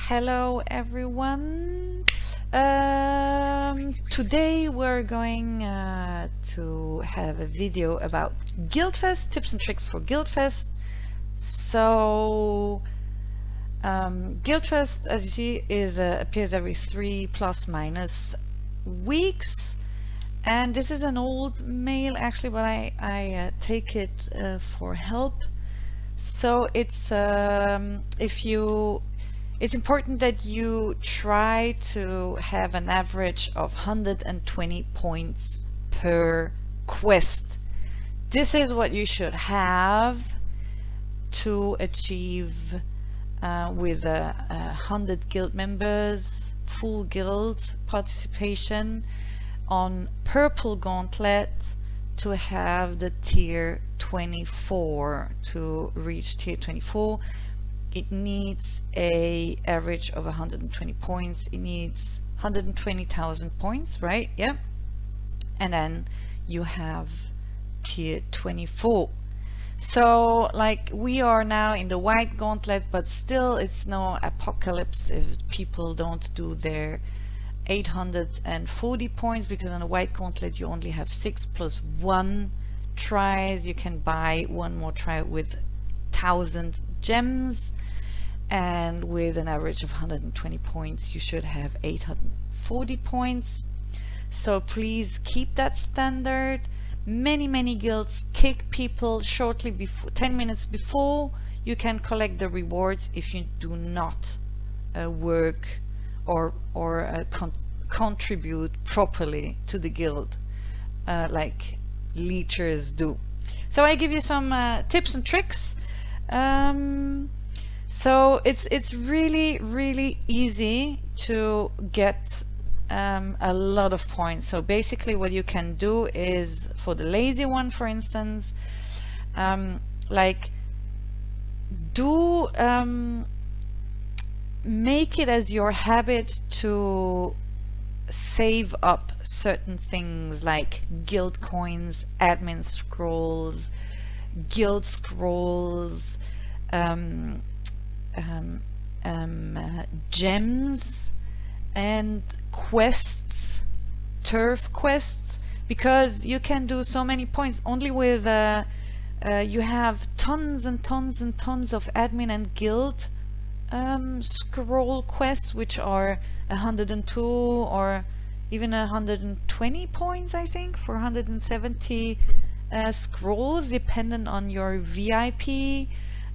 Hello everyone. Today we're going to have a video about Guildfest, tips and tricks for Guildfest. So Guildfest, as you see, appears every 3 plus minus weeks, and this is an old mail actually, but I take it for help. So it's it's important that you try to have an average of 120 points per quest. This is what you should have to achieve with 100 guild members, full guild participation on Purple Gauntlet to have the tier 24. To reach tier 24, it needs a average of 120 points. It needs 120,000 points, right? Yeah. And then you have tier 24. So like we are now in the white gauntlet, but still it's no apocalypse if people don't do their 840 points, because on the white gauntlet you only have 6 plus 1 tries. You can buy one more try with 1,000 gems, and with an average of 120 points you should have 840 points. So please keep that standard. Many guilds kick people shortly before, 10 minutes before you can collect the rewards if you do not work or contribute properly to the guild like leechers do. So I give you some tips and tricks. So it's really easy to get a lot of points. So basically what you can do is, for the lazy one for instance, like do make it as your habit to save up certain things like guild coins, admin scrolls, guild scrolls, gems and quests, turf quests, because you can do so many points only with you have tons and tons of admin and guild scroll quests, which are 102 or even 120 points, I think, for 170 scrolls, depending on your VIP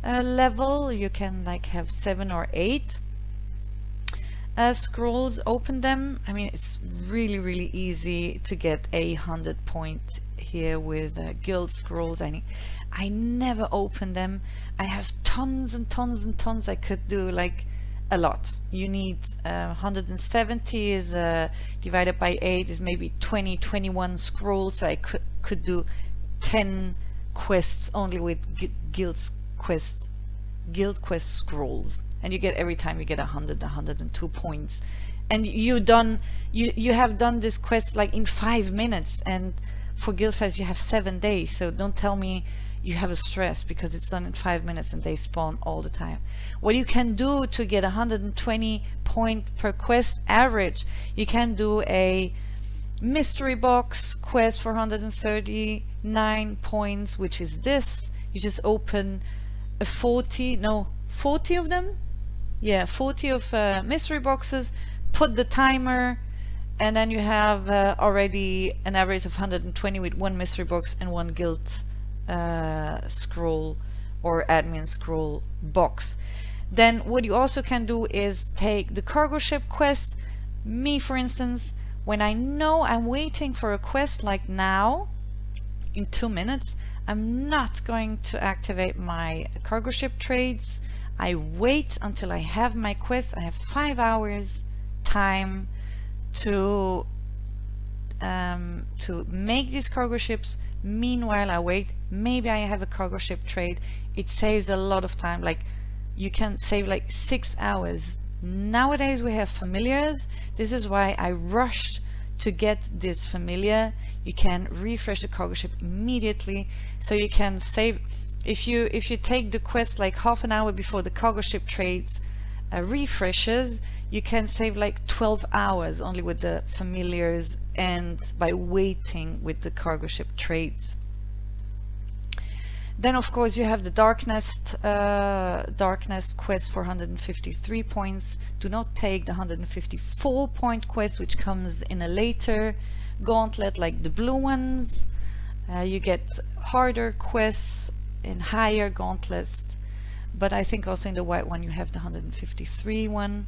level. You can like have 7 or 8 scrolls. Open them. I mean, it's really easy to get 100 points here with guild scrolls. I never open them. I have tons and tons. I could do like a lot. You need 170 is divided by 8 is maybe 21 scrolls. So I could do 10 quests only with guild quest scrolls, and you get, every time you get 102 points, and you have done this quest like in 5 minutes, and for Guildfest you have 7 days. So don't tell me you have a stress, because it's done in 5 minutes and they spawn all the time. What you can do to get 120 point per quest average, you can do a mystery box quest for 139 points, which is this. You just open 40 of them, yeah, 40 of mystery boxes, put the timer, and then you have already an average of 120 with 1 mystery box and 1 guild scroll or admin scroll box. Then what you also can do is take the cargo ship quest. Me, for instance, when I know I'm waiting for a quest like now in 2 minutes, I'm not going to activate my cargo ship trades. I wait until I have my quest. I have 5 hours time to make these cargo ships. Meanwhile, I wait. Maybe I have a cargo ship trade. It saves a lot of time. Like, you can save like 6 hours. Nowadays we have familiars. This is why I rushed to get this familiar. You can refresh the cargo ship immediately, so you can save. If you take the quest like half an hour before the cargo ship trades, refreshes, you can save like 12 hours only with the familiars and by waiting with the cargo ship trades. Then of course you have the Darknest quest for 153 points. Do not take the 154 point quest, which comes in a later gauntlet like the blue ones. You get harder quests in higher gauntlets, but I think also in the white one you have the 153 one.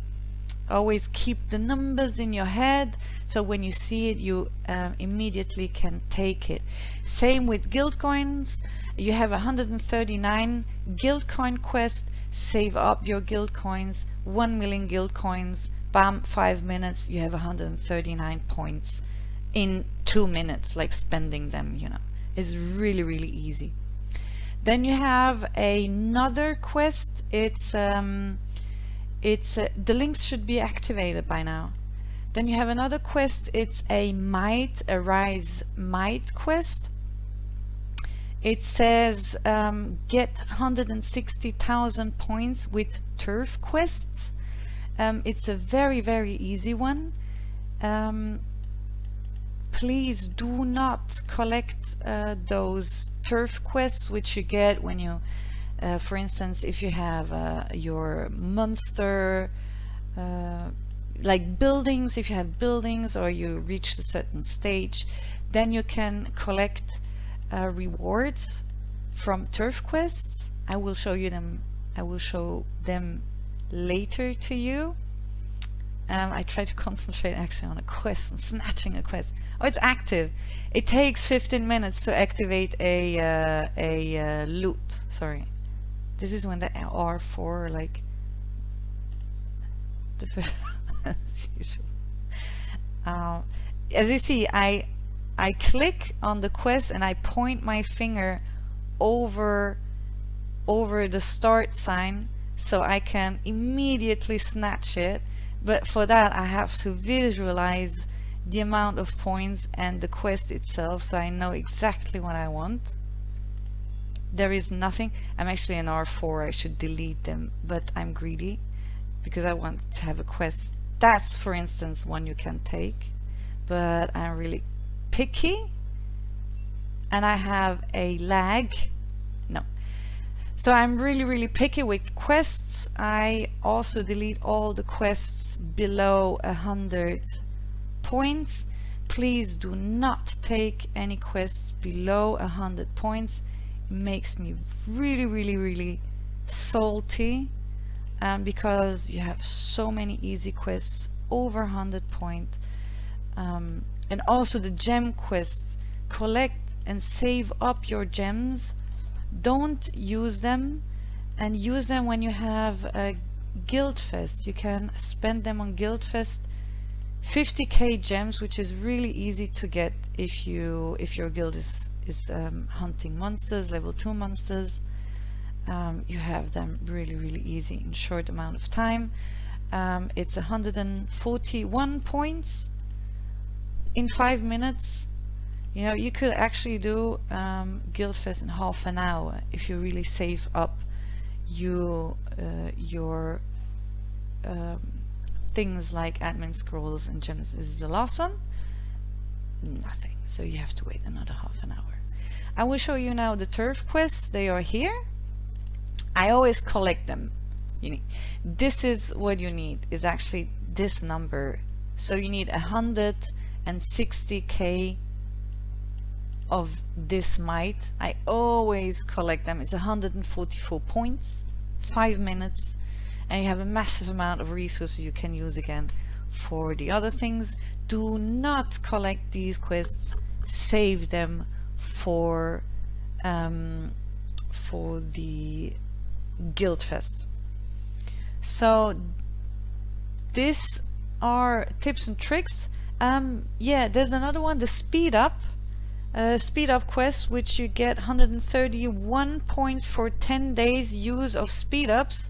Always keep the numbers in your head, so when you see it you immediately can take it. Same with guild coins. You have 139 guild coin quest. Save up your guild coins, 1 million guild coins, bam, 5 minutes, you have 139 points in 2 minutes, like spending them, you know. It's really, really easy. Then you have another quest. The links should be activated by now. Then you have another quest. It's a Rise Might quest. It says get 160,000 points with turf quests. It's a very, very easy one. Please do not collect those turf quests which you get when you for instance, if you have your monster like buildings, if you have buildings or you reach a certain stage, then you can collect rewards from turf quests. I will show you them. I will show them later to you. I try to concentrate actually on a quest and snatching a quest. Oh, it's active. It takes 15 minutes to activate a loot. Sorry, this is when the R4 like as usual. As you see, I click on the quest and I point my finger over the start sign so I can immediately snatch it, but for that I have to visualize the amount of points and the quest itself so I know exactly what I want. There is nothing. I'm actually an R4, I should delete them, but I'm greedy because I want to have a quest. That's for instance one you can take, but I'm really picky and I have a lag. No, so I'm really picky with quests. I also delete all the quests below 100 points. Please do not take any quests below 100 points. It makes me really salty, because you have so many easy quests over 100 points. And also the gem quests, collect and save up your gems. Don't use them, and use them when you have a Guildfest. You can spend them on Guildfest. 50k gems, which is really easy to get if your guild is hunting monsters, level 2 monsters. You have them really easy in short amount of time. It's 141 points in 5 minutes. You know, you could actually do Guildfest in half an hour if you really save up your things like admin scrolls and gems. This is the last one. Nothing, so you have to wait another half an hour. I will show you now the turf quests. They are here. I always collect them. This is what you need, is actually this number. So you need 160k of this might. I always collect them. It's 144 points, 5 minutes, and you have a massive amount of resources you can use again for the other things. Do not collect these quests. Save them for the Guildfest. So these are tips and tricks. Yeah, there's another one, the speed up quest, which you get 131 points for 10 days use of speed ups.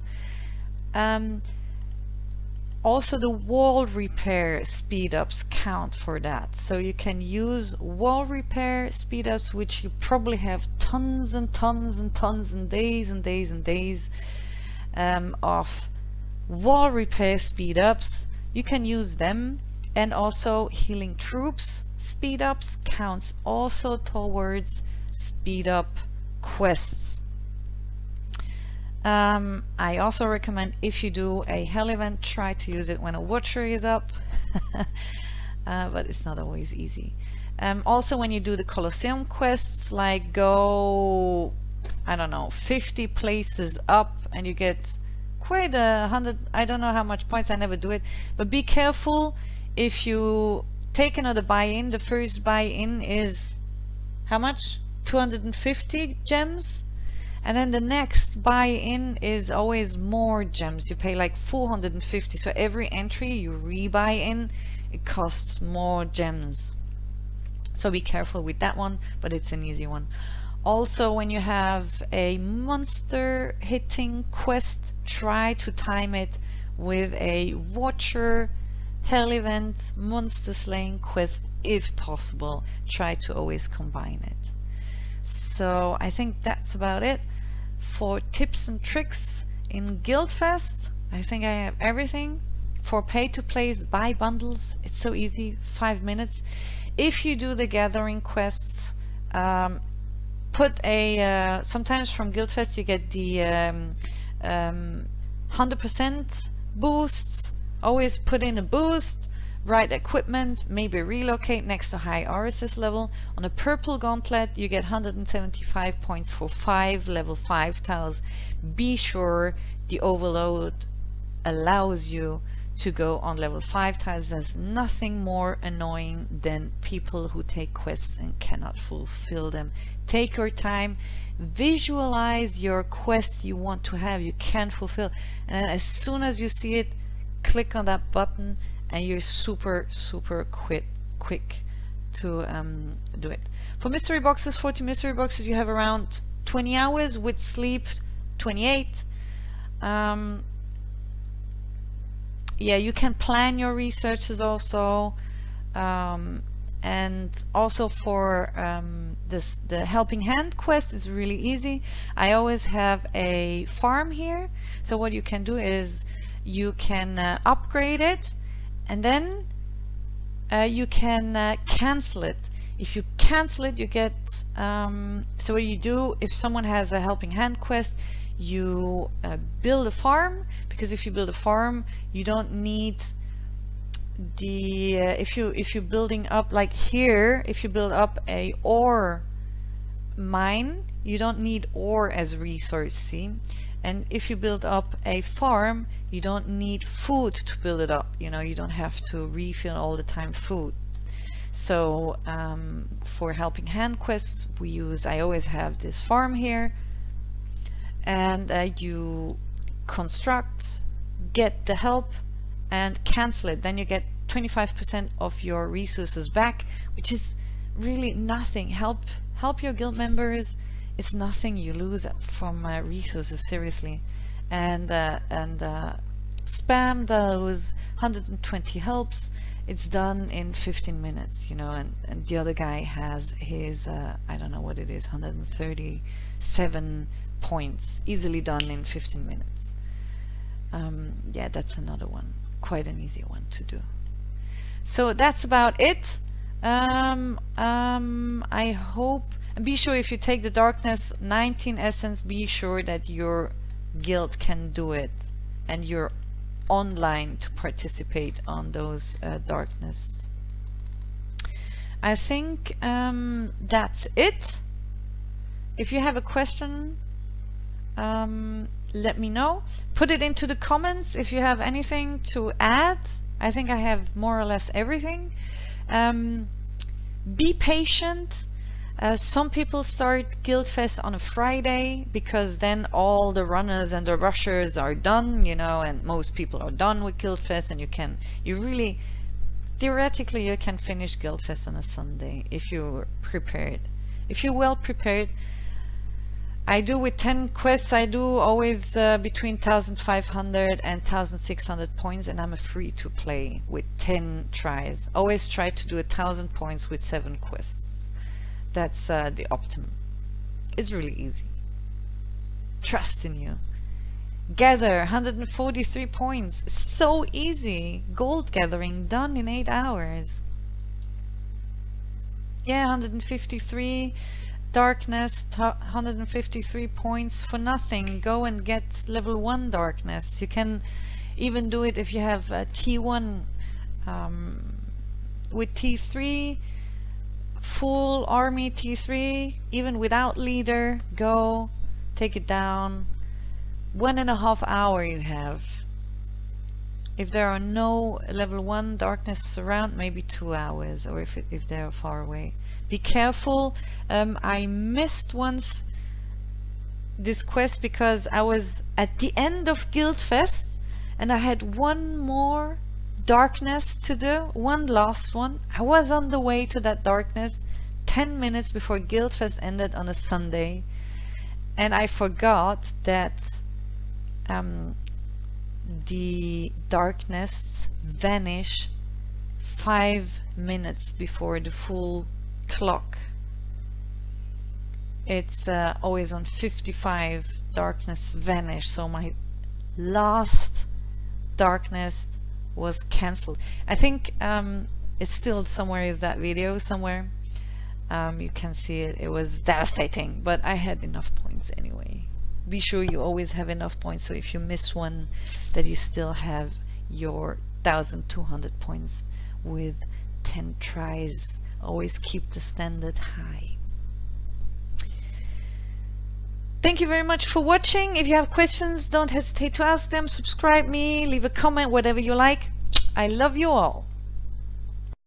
Also the wall repair speed ups count for that, so you can use wall repair speed ups, which you probably have tons and tons and tons and days and days and days of wall repair speed ups, you can use them, and also healing troops speed ups counts also towards speed up quests. I also recommend, if you do a hell event, try to use it when a watcher is up. But it's not always easy. Also, when you do the Colosseum quests, like go, I don't know, 50 places up, and you get quite 100, I don't know how much points, I never do it, but be careful. If you take another buy-in, the first buy-in is how much? 250 gems, and then the next buy-in is always more gems. You pay like 450, so every entry you re-buy in, it costs more gems. So be careful with that one, but it's an easy one. Also, when you have a monster hitting quest, try to time it with a watcher hell event monster slaying quest if possible. Try to always combine it. So I think that's about it for tips and tricks in Guildfest. I think I have everything. For pay to plays, buy bundles. It's so easy, 5 minutes. If you do the gathering quests, put a sometimes from Guildfest you get the 100% boosts. Always put in a boost, right equipment, maybe relocate next to high RSS level. On a purple gauntlet you get 175 points for 5 level 5 tiles. Be sure the overload allows you to go on level 5 tiles. There's nothing more annoying than people who take quests and cannot fulfill them. Take your time, visualize your quest you want to have, you can fulfill, and then as soon as you see it, click on that button and you're super quick to do it. For mystery boxes, 40 mystery boxes, you have around 20 hours with sleep 28. Yeah, you can plan your researches also, and also for the helping hand quest is really easy. I always have a farm here, so what you can do is you can upgrade it, and then you can cancel it. If you cancel it, you get so what you do, if someone has a helping hand quest, you build a farm, because if you build a farm you don't need the if you're building up, like here, if you build up a ore mine, you don't need ore as a resource, see? And if you build up a farm, you don't need food to build it up, you know, you don't have to refill all the time food. So for helping hand quests we use, I always have this farm here, and you construct, get the help and cancel it, then you get 25% of your resources back, which is really nothing. Help your guild members, it's nothing you lose from resources, seriously. And spam those 120 helps. It's done in 15 minutes, you know, and the other guy has his I don't know what it is, 137 points, easily done in 15 minutes. Yeah, that's another one, quite an easy one to do. So that's about it. I hope, and be sure, if you take the darkness 19 essence, be sure that your guild can do it and you're online to participate on those darkness. I think that's it. If you have a question, let me know. Put it into the comments if you have anything to add. I think I have more or less everything. Be patient. Some people start Guildfest on a Friday because then all the runners and the rushers are done, you know, and most people are done with Guildfest, and you really, theoretically, you can finish Guildfest on a Sunday if you're prepared. If you're well prepared. I do with 10 quests, I do always between 1,500 and 1,600 points, and I'm a free to play with 10 tries. Always try to do 1,000 points with 7 quests. That's the optimum. It's really easy. Trust in you. gather 143 points. So easy. Gold gathering done in 8 hours. Yeah, 153. Darkness, 153 points for nothing. Go and get level 1 darkness. You can even do it if you have T1 with T3, full army T3, even without leader. Go, take it down. 1.5 hours you have. If there are no level 1 darkness around, maybe 2 hours, or if they're far away. Be careful. I missed once this quest because I was at the end of Guildfest and I had one more darkness to do, one last one. I was on the way to that darkness 10 minutes before Guildfest ended on a Sunday, and I forgot that the darkness vanish 5 minutes before the full clock. It's always on 55 darkness vanish, so my last darkness was cancelled. I think it's still somewhere, is that video somewhere. You can see it. It was devastating, but I had enough points anyway. Be sure you always have enough points, so if you miss one, that you still have your 1200 points with 10 tries. Always keep the standard high. Thank you very much for watching. If you have questions, don't hesitate to ask them. Subscribe me, leave a comment, whatever you like. I love you all.